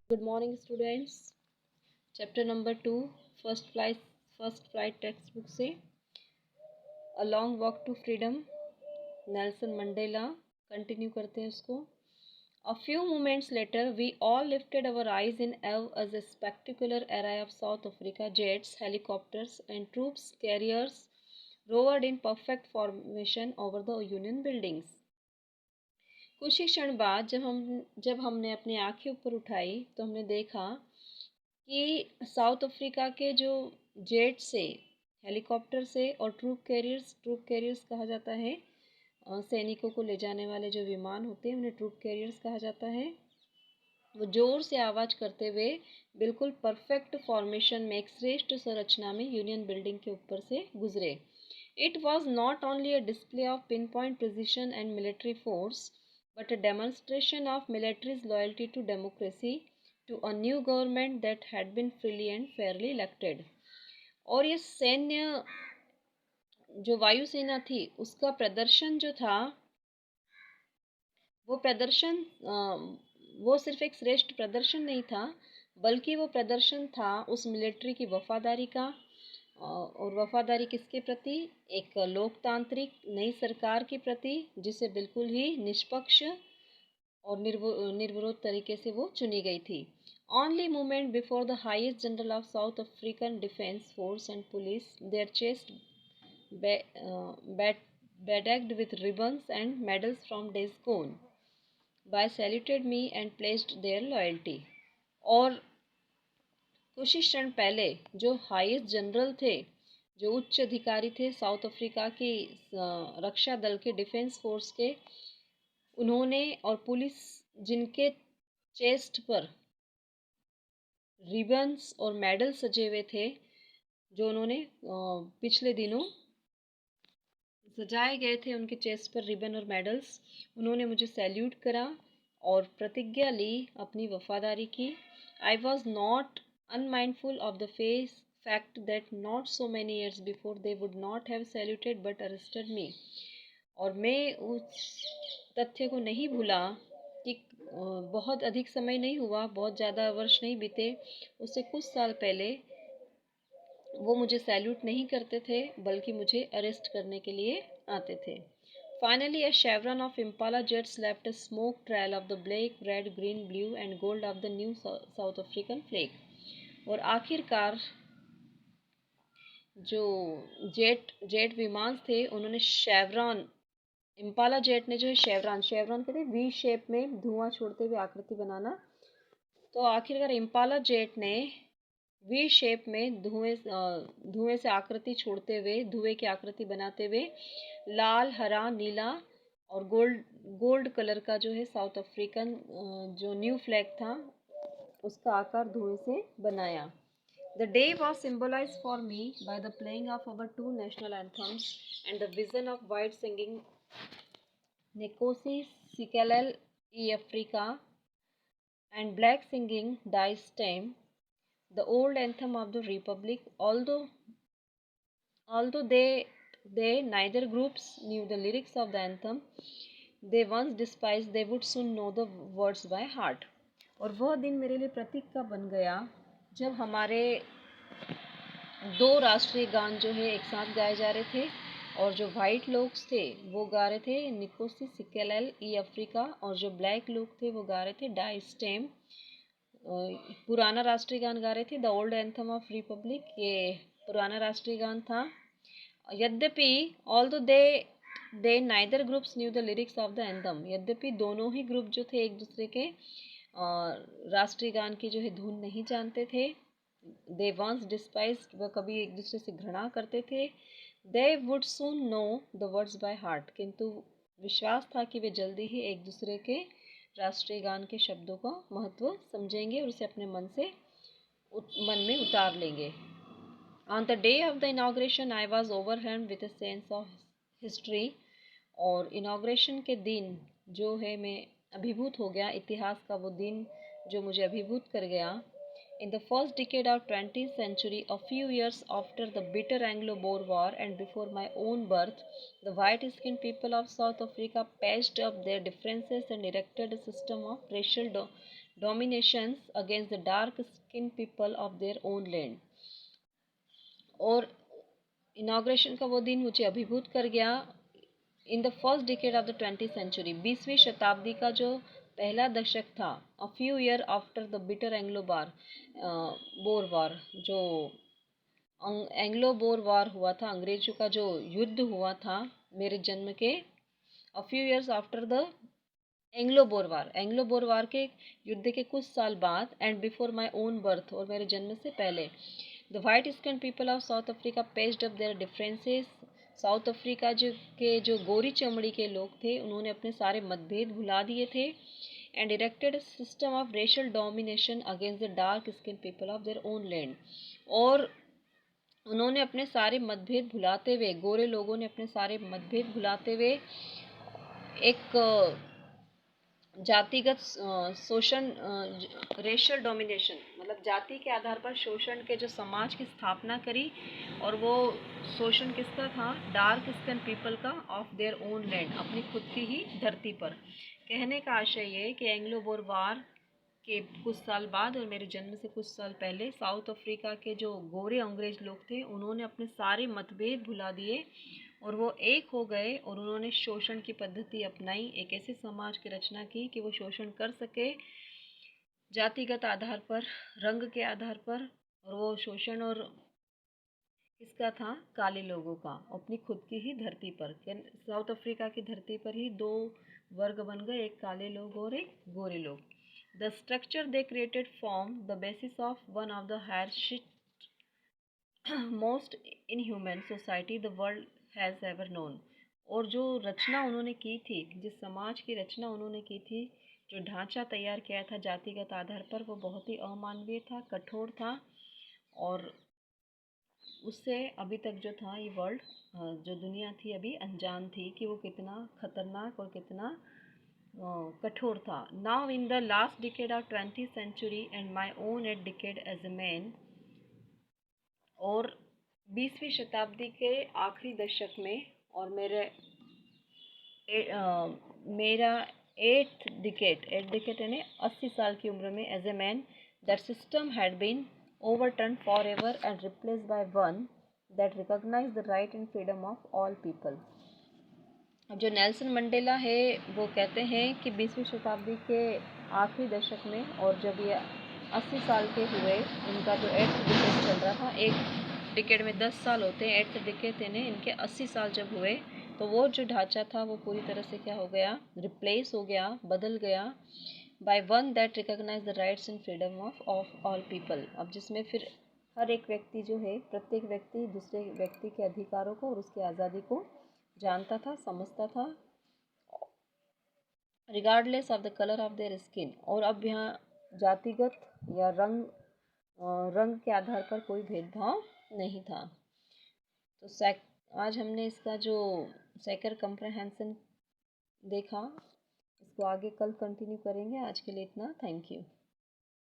Good morning, students. Chapter number 2, first flight textbook से A Long Walk to Freedom, Nelson Mandela. Continue करते हैं उसको. A few moments later, we all lifted our eyes in awe as a spectacular array of South Africa jets, helicopters, and troops carriers roared in perfect formation over the Union buildings. कुछ ही क्षण बाद जब हमने अपनी आंखें ऊपर उठाई तो हमने देखा कि साउथ अफ्रीका के जो जेट से, हेलीकॉप्टर से और ट्रूप कैरियर्स कहा जाता है, सैनिकों को ले जाने वाले जो विमान होते हैं उन्हें ट्रूप कैरियर्स कहा जाता है, वो जोर से आवाज़ करते हुए बिल्कुल परफेक्ट फॉर्मेशन में एक श्रेष्ठ संरचना में यूनियन बिल्डिंग के ऊपर से गुजरे. It was not only a display of pinpoint precision and military force, but a demonstration of military's loyalty to democracy, to a new government that had been freely and fairly elected. और ये सैन्य जो वायुसेना थी उसका प्रदर्शन जो था वो प्रदर्शन वो सिर्फ एक श्रेष्ठ प्रदर्शन नहीं था, बल्कि वो प्रदर्शन था उस मिलिट्री की वफादारी का. और वफादारी किसके प्रति? एक लोकतांत्रिक नई सरकार के प्रति, जिसे बिल्कुल ही निष्पक्ष और निर्विरोध तरीके से वो चुनी गई थी. Only moment before the highest general of South African Defence Force and Police, their chest bedecked with ribbons and medals from days gone by, saluted me and pledged their loyalty. और कुछ ही क्षण पहले जो हाईएस्ट जनरल थे, जो उच्च अधिकारी थे साउथ अफ्रीका की रक्षा दल के, डिफेंस फोर्स के, उन्होंने और पुलिस, जिनके चेस्ट पर रिबन्स और मेडल सजे हुए थे, जो उन्होंने पिछले दिनों सजाए गए थे, उनके चेस्ट पर रिबन और मेडल्स, उन्होंने मुझे सैल्यूट करा और प्रतिज्ञा ली, अपनी वफादारी की. I was not unmindful of the fact that not so many years before they would not have saluted but arrested me. और मैं उस तथ्य को नहीं भूला कि बहुत अधिक समय नहीं हुआ, बहुत ज़्यादा वर्ष नहीं बीते, उससे कुछ साल पहले वो मुझे सैल्यूट नहीं करते थे, बल्कि मुझे अरेस्ट करने के लिए आते थे. Finally, a chevron of Impala jets left a smoke trail of the black, red, green, blue and gold of the new South African flag. और आखिरकार जो जेट विमान थे उन्होंने शेवरॉन, इम्पाला जेट ने जो है शेवरॉन कहते हैं वी शेप में धुआं छोड़ते हुए आकृति बनाना, तो आखिरकार इम्पाला जेट ने वी शेप में धुएं से आकृति छोड़ते हुए, धुएं की आकृति बनाते हुए, लाल, हरा, नीला और गोल्ड कलर का जो है साउथ अफ्रीकन जो न्यू फ्लैग था उसका आकार धुएं से बनाया. The day was symbolized for me by the playing of our two national anthems and the vision of white singing Nkosi Sikelel Africa and black singing Die Stem, the old anthem of the Republic. Although they neither groups knew the lyrics of the anthem they once despised, they would soon know the words by heart. और वह दिन मेरे लिए प्रतीक का बन गया जब हमारे दो राष्ट्रीय गान जो है एक साथ गाए जा रहे थे, और जो वाइट लोग थे वो गा रहे थे निकोसी सिकेलेल ई अफ्रीका, और जो ब्लैक लोग थे वो गा रहे थे डाई स्टेम, पुराना राष्ट्रीय गान गा रहे थे, the old anthem of Republic, ये पुराना राष्ट्रीय गान था. यद्यपि although they neither groups new the lyrics of the anthem, यद्यपि दोनों ही ग्रुप जो थे एक दूसरे के राष्ट्रीय गान की जो है धुन नहीं जानते थे. दे वंस डिस्पाइज्ड, वह कभी एक दूसरे से घृणा करते थे. They would soon know the words by heart, किंतु विश्वास था कि वे जल्दी ही एक दूसरे के राष्ट्रीय गान के शब्दों का महत्व समझेंगे और उसे अपने मन में उतार लेंगे. On the day of the inauguration I was overwhelmed with a sense of history, और इनाग्रेशन के दिन जो है मैं अभिभूत हो गया, इतिहास का वो दिन जो मुझे अभिभूत कर गया. In the first decade of 20th century, a few years after the bitter Anglo-Boer War and before my own birth, the white-skinned people of South Africa patched up their differences and erected a system of racial dominations against the dark skinned people of their own land. और inauguration का वो दिन मुझे अभिभूत कर गया. In the first decade of the 20th century, 20वीं शताब्दी का जो पहला दशक था, a few year after the bitter Anglo Boer war, जो एंग्लो बोर वार हुआ था, अंग्रेजों का जो युद्ध हुआ था मेरे जन्म के, a few years after the Anglo Boer war के युद्ध के कुछ साल बाद, and before my own birth, और मेरे जन्म से पहले, the white skin people of South Africa passed up their differences. South Africa जो गोरी चमड़ी के लोग थे, उन्होंने अपने सारे मतभेद भुला दिए थे. And erected system of racial domination against the dark skin people of their own land. और उन्होंने अपने सारे मतभेद भुलाते हुए, गोरे लोगों ने अपने सारे मतभेद भुलाते हुए एक जातिगत शोषण, रेशियल डोमिनेशन, मतलब जाति के आधार पर शोषण के जो समाज की स्थापना करी. और वो शोषण किसका था? डार्क स्किन पीपल का, ऑफ देयर ओन लैंड, अपनी खुद की ही धरती पर. कहने का आशय ये कि एंग्लो बोर वार के कुछ साल बाद और मेरे जन्म से कुछ साल पहले साउथ अफ्रीका के जो गोरे अंग्रेज लोग थे, उन्होंने अपने सारे मतभेद भुला दिए और वो एक हो गए, और उन्होंने शोषण की पद्धति अपनाई, एक ऐसे समाज की रचना की कि वो शोषण कर सके जातिगत आधार पर, रंग के आधार पर. और वो शोषण और किसका था? काले लोगों का, अपनी खुद की ही धरती पर. साउथ अफ्रीका की धरती पर ही दो वर्ग बन गए, एक काले लोग और एक गोरे लोग. The structure they created formed the basis of one of the harshest, most inhuman society the world has ever known. और जो रचना उन्होंने की थी, जिस समाज की रचना उन्होंने की थी, जो ढांचा तैयार किया था जातिगत आधार पर, वो बहुत ही अमानवीय था, कठोर था. और उससे अभी तक जो था ये वर्ल्ड, जो दुनिया थी, अभी अनजान थी कि वो कितना खतरनाक और कितना कठोर था. Now in the last decade of 20th century and my own eight decade as a man, और 20वीं शताब्दी के आखिरी दशक में, और मेरा एट डिकेड यानी 80 साल की उम्र में, as a man, that system had been overturned forever and replaced by one that recognized the right and freedom of all people. अब जो नेल्सन मंडेला है, वो कहते हैं कि 20वीं शताब्दी के आखिरी दशक में, और जब ये 80 साल के हुए, इनका जो 8th डिकेड चल रहा था, एक डिकेड में 10 साल होते हैं, 8th डिकेड यानी इनके 80 साल जब हुए, तो वो जो ढांचा था वो पूरी तरह से क्या हो गया? रिप्लेस हो गया, बदल गया, by one that recognise the rights and freedom of all people. अब जिसमें फिर हर एक व्यक्ति जो है, प्रत्येक व्यक्ति दूसरे व्यक्ति के अधिकारों को और उसकी आज़ादी को जानता था, समझता था, regardless of the colour of their skin. और अब यहाँ जातिगत या रंग के आधार पर कोई भेदभाव नहीं था. तो आज हमने इसका जो सेकर कंप्रहेंशन देखा, इसको आगे कल कंटिन्यू करेंगे. आज के लिए इतना. Thank you.